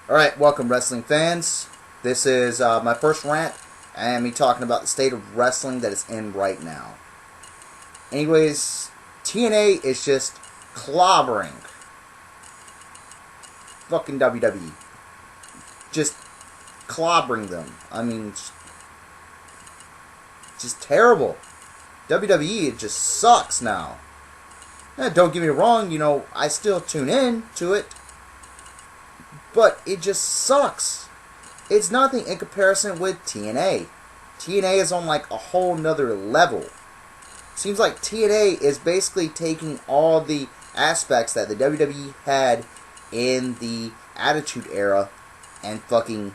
Alright, welcome wrestling fans. This is my first rant and me talking about the state of wrestling that it's in right now. Anyways, TNA is just clobbering fucking WWE. Just clobbering them. I mean, just terrible. WWE, it just sucks now. Now, don't get me wrong, I still tune in to it. But it just sucks. It's nothing in comparison with TNA. TNA is on like a whole nother level. Seems like TNA is basically taking all the aspects that the WWE had in the Attitude Era and fucking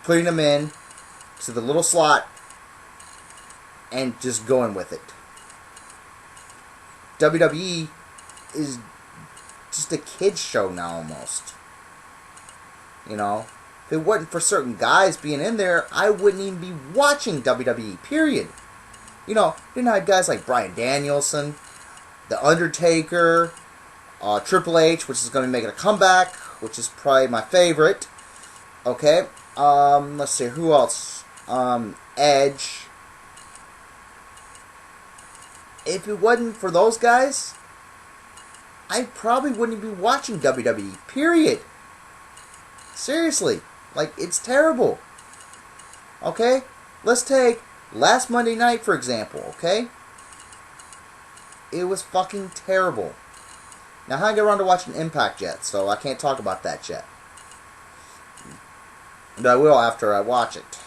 putting them in to the little slot and just going with it. WWE is just a kid's show now almost. If it wasn't for certain guys being in there, I wouldn't even be watching WWE, period. You didn't have guys like Bryan Danielson, The Undertaker, Triple H, which is going to be making a comeback, which is probably my favorite. Okay, let's see, who else? Edge. If it wasn't for those guys, I probably wouldn't be watching WWE, period. Seriously, it's terrible. Okay? Let's take last Monday night, for example, okay? It was fucking terrible. Now, I haven't got around to watching Impact yet, so I can't talk about that yet. But I will after I watch it.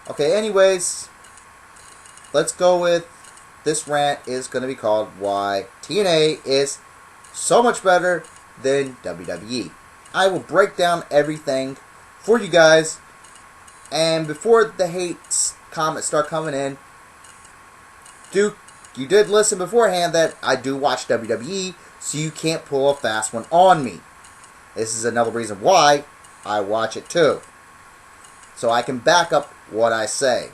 Okay, anyways, let's go with this rant is going to be called Why TNA is so much better than WWE. I will break down everything for you guys. And before the hate comments start coming in, you did listen beforehand that I do watch WWE, so you can't pull a fast one on me. This is another reason why I watch it too. So I can back up what I say.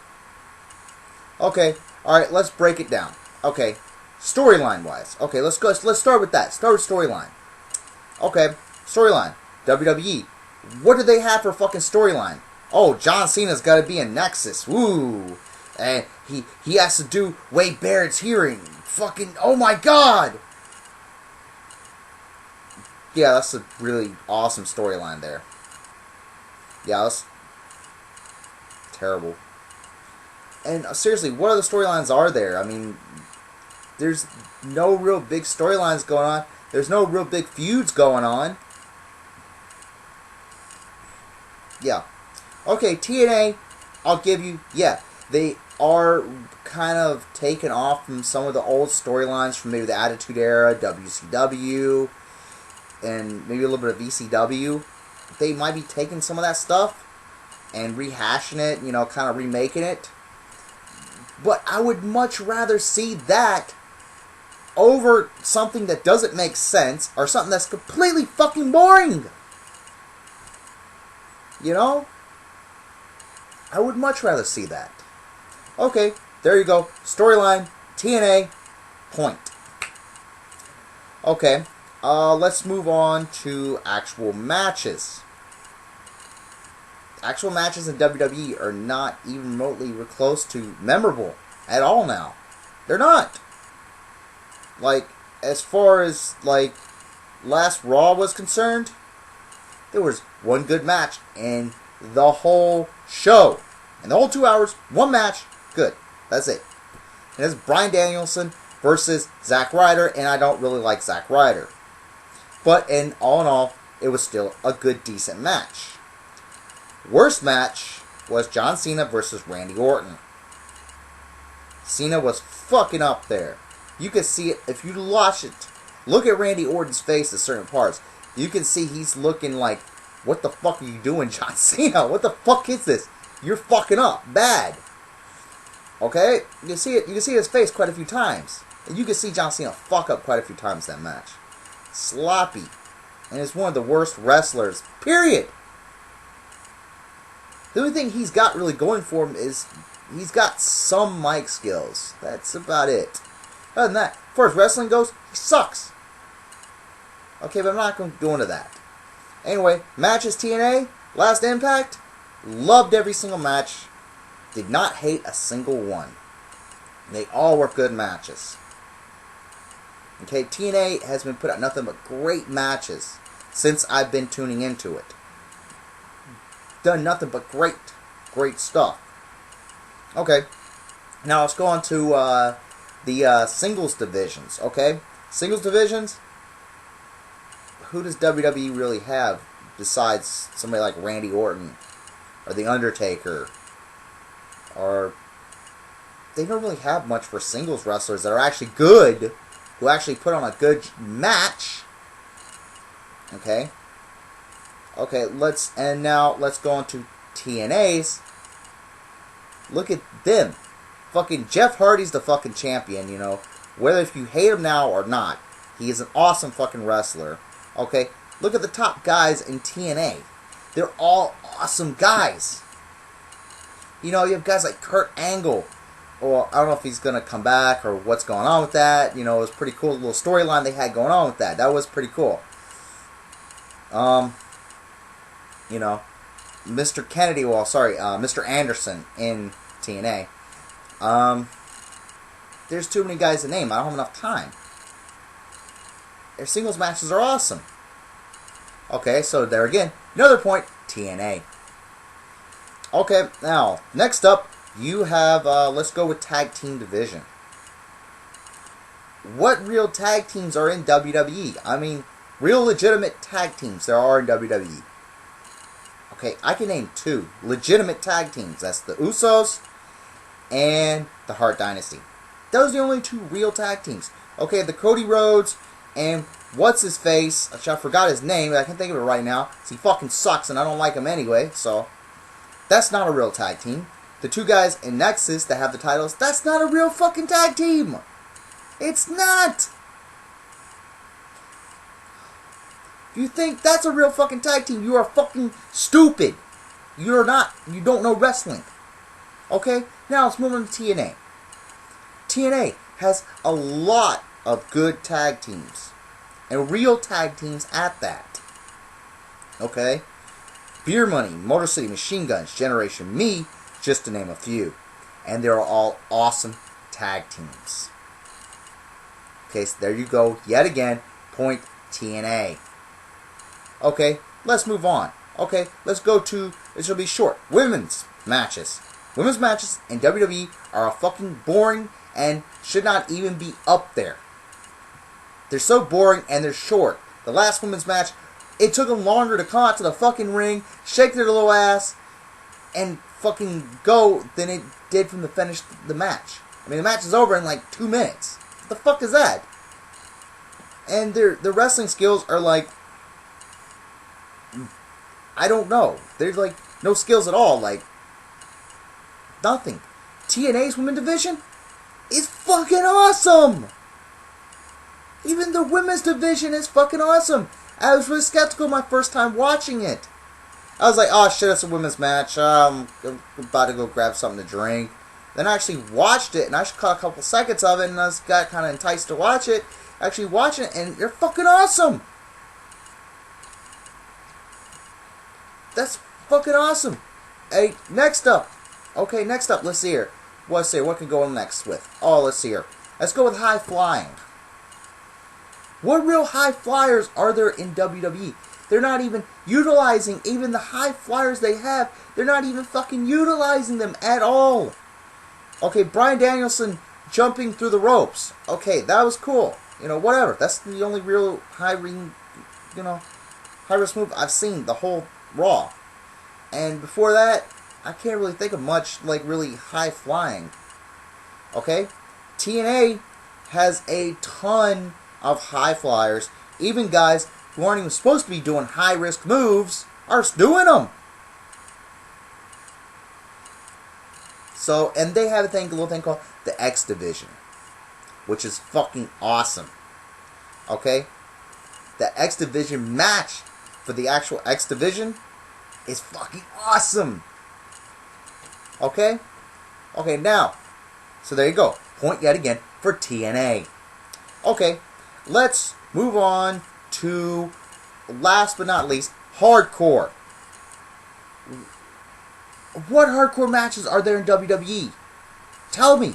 Okay, alright, let's break it down. Okay, storyline wise. Okay, let's start with that. Start with storyline. Okay, storyline. WWE. What do they have for fucking storyline? Oh, John Cena's got to be in Nexus. Woo. And he has to do Wade Barrett's hearing. Fucking, oh my god. Yeah, that's a really awesome storyline there. Yeah, that's terrible. And seriously, what other storylines are there? I mean, there's no real big storylines going on. There's no real big feuds going on. Yeah. Okay, TNA, I'll give you, yeah, they are kind of taken off from some of the old storylines from maybe the Attitude Era, WCW, and maybe a little bit of ECW. They might be taking some of that stuff and rehashing it, kind of remaking it. But I would much rather see that over something that doesn't make sense or something that's completely fucking boring. I would much rather see that. Okay, there you go. Storyline, TNA, point. Okay, let's move on to actual matches. Actual matches in WWE are not even remotely close to memorable at all now. They're not. As far as, last Raw was concerned, there was one good match in the whole show. In the whole 2 hours, one match, good. That's it. And it's Bryan Danielson versus Zack Ryder, and I don't really like Zack Ryder. But in all, it was still a good, decent match. Worst match was John Cena versus Randy Orton. Cena was fucking up there. You can see it if you watch it. Look at Randy Orton's face at certain parts. You can see he's looking like, what the fuck are you doing, John Cena? What the fuck is this? You're fucking up. Bad. Okay? You can see it. You can see his face quite a few times. And you can see John Cena fuck up quite a few times that match. Sloppy. And it's one of the worst wrestlers. Period. The only thing he's got really going for him is he's got some mic skills. That's about it. Other than that, as far as wrestling goes, he sucks. Okay, but I'm not going to go into that. Anyway, matches TNA, Last Impact, loved every single match. Did not hate a single one. They all were good matches. Okay, TNA has been put out nothing but great matches since I've been tuning into it. Done nothing but great stuff. Okay, now let's go on to the singles divisions. Okay, singles divisions. Who does WWE really have besides somebody like Randy Orton or The Undertaker? Or they don't really have much for singles wrestlers that are actually good, who actually put on a good match. Okay. Okay, let's go on to TNA's. Look at them. Fucking Jeff Hardy's the fucking champion, you know. Whether if you hate him now or not, he is an awesome fucking wrestler. Okay, look at the top guys in TNA. They're all awesome guys. You know, you have guys like Kurt Angle. Or I don't know if he's going to come back or what's going on with that. You know, it was pretty cool little storyline they had going on with that. That was pretty cool. You know, Mr. Kennedy, Mr. Anderson in TNA. There's too many guys to name. I don't have enough time. Their singles matches are awesome. Okay, so there again, another point, TNA. Okay, now, next up, you have, let's go with tag team division. What real tag teams are in WWE? I mean, real legitimate tag teams there are in WWE. Okay, I can name two legitimate tag teams. That's the Usos and the Hart Dynasty. Those are the only two real tag teams. Okay, the Cody Rhodes and what's-his-face, I forgot his name, but I can't think of it right now. He fucking sucks and I don't like him anyway, so that's not a real tag team. The two guys in Nexus that have the titles, that's not a real fucking tag team. It's not. If you think that's a real fucking tag team, you are fucking stupid. You're not. You don't know wrestling. Okay? Now let's move on to TNA. TNA has a lot of good tag teams. And real tag teams at that. Okay? Beer Money, Motor City Machine Guns, Generation Me, just to name a few. And they're all awesome tag teams. Okay, so there you go. Yet again, point TNA. Okay, let's move on. Okay, let's go to, this will be short, women's matches. Women's matches in WWE are fucking boring and should not even be up there. They're so boring and they're short. The last women's match, it took them longer to come out to the fucking ring, shake their little ass, and fucking go than it did from the finish the match. I mean, the match is over in like 2 minutes. What the fuck is that? And their wrestling skills are like, I don't know. There's like no skills at all. Like, nothing. TNA's women's division is fucking awesome. Even the women's division is fucking awesome. I was really skeptical my first time watching it. I was like, oh shit, it's a women's match. I'm about to go grab something to drink. Then I actually watched it, and I caught a couple seconds of it, and I got kind of enticed to watch it. Actually watching it, and they're fucking awesome. That's fucking awesome. Hey, next up. Okay, next up, let's see here. Let's see here. What can go on next with? Oh, let's see here. Let's go with high flying. What real high flyers are there in WWE? They're not even utilizing even the high flyers they have. They're not even fucking utilizing them at all. Okay, Bryan Danielson jumping through the ropes. Okay, that was cool. You know, whatever. That's the only real high ring, you know, high risk move I've seen the whole Raw. And before that, I can't really think of much like really high flying. Okay? TNA has a ton of high flyers. Even guys who aren't even supposed to be doing high risk moves are doing them. So, and they have a little thing called the X Division, which is fucking awesome. Okay? The X Division match for the actual X Division is fucking awesome. Okay? Okay, now, so there you go. Point yet again for TNA. Okay, let's move on to, last but not least, Hardcore. What hardcore matches are there in WWE? Tell me.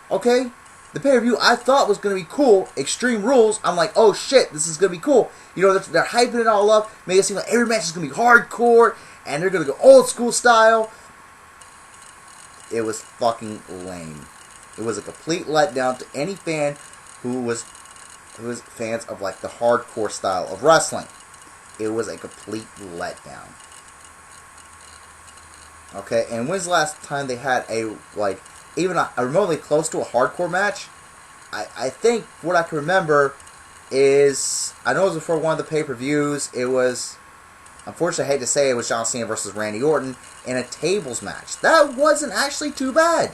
Okay? The pay-per-view I thought was going to be cool, Extreme Rules, I'm like, oh shit, this is going to be cool. You know, they're hyping it all up, making it seem like every match is going to be hardcore, and they're going to go old school style. It was fucking lame. It was a complete letdown to any fan who was fans of like the hardcore style of wrestling. It was a complete letdown. Okay, and when's the last time they had a, like, even a remotely close to a hardcore match? I think what I can remember is, I know it was before one of the pay-per-views, it was, unfortunately I hate to say it was John Cena versus Randy Orton in a tables match. That wasn't actually too bad.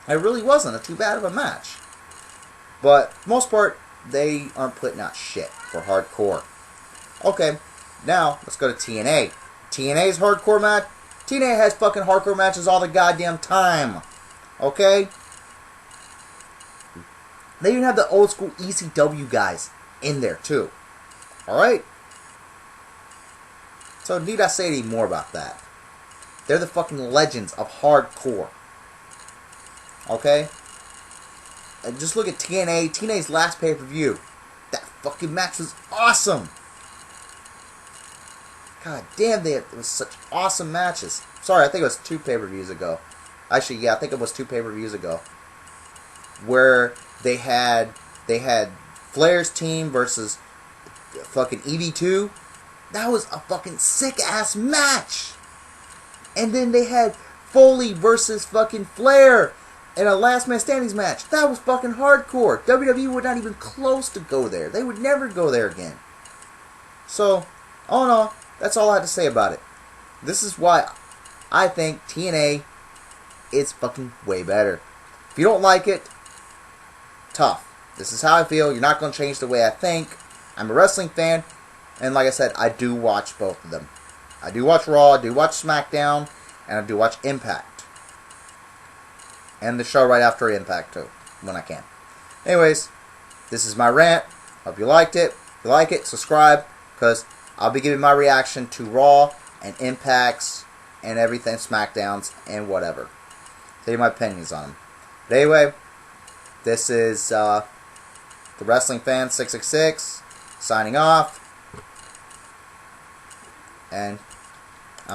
It really wasn't too bad of a match. But, for the most part, they aren't putting out shit for hardcore. Okay, now, let's go to TNA. TNA's hardcore match. TNA has fucking hardcore matches all the goddamn time. Okay? They even have the old school ECW guys in there too. Alright? So need I say any more about that? They're the fucking legends of hardcore. Okay? And just look at TNA. TNA's last pay-per-view. That fucking match was awesome. God damn, it was such awesome matches. Sorry, I think it was 2 pay-per-views ago. Actually, yeah, I think it was 2 pay-per-views ago. Where they had Flair's team versus fucking EV2. That was a fucking sick-ass match. And then they had Foley versus fucking Flair in a last man standings match. That was fucking hardcore. WWE would not even close to go there. They would never go there again. So, all in all, that's all I have to say about it. This is why I think TNA is fucking way better. If you don't like it, tough. This is how I feel. You're not going to change the way I think. I'm a wrestling fan, and like I said, I do watch both of them. I do watch Raw, I do watch SmackDown, and I do watch Impact. And the show right after Impact, too, when I can. Anyways, this is my rant. Hope you liked it. If you like it, subscribe, because I'll be giving my reaction to Raw and Impacts and everything, SmackDowns, and whatever. Tell you my opinions on them. But anyway, this is the Wrestling Fan 666 signing off. And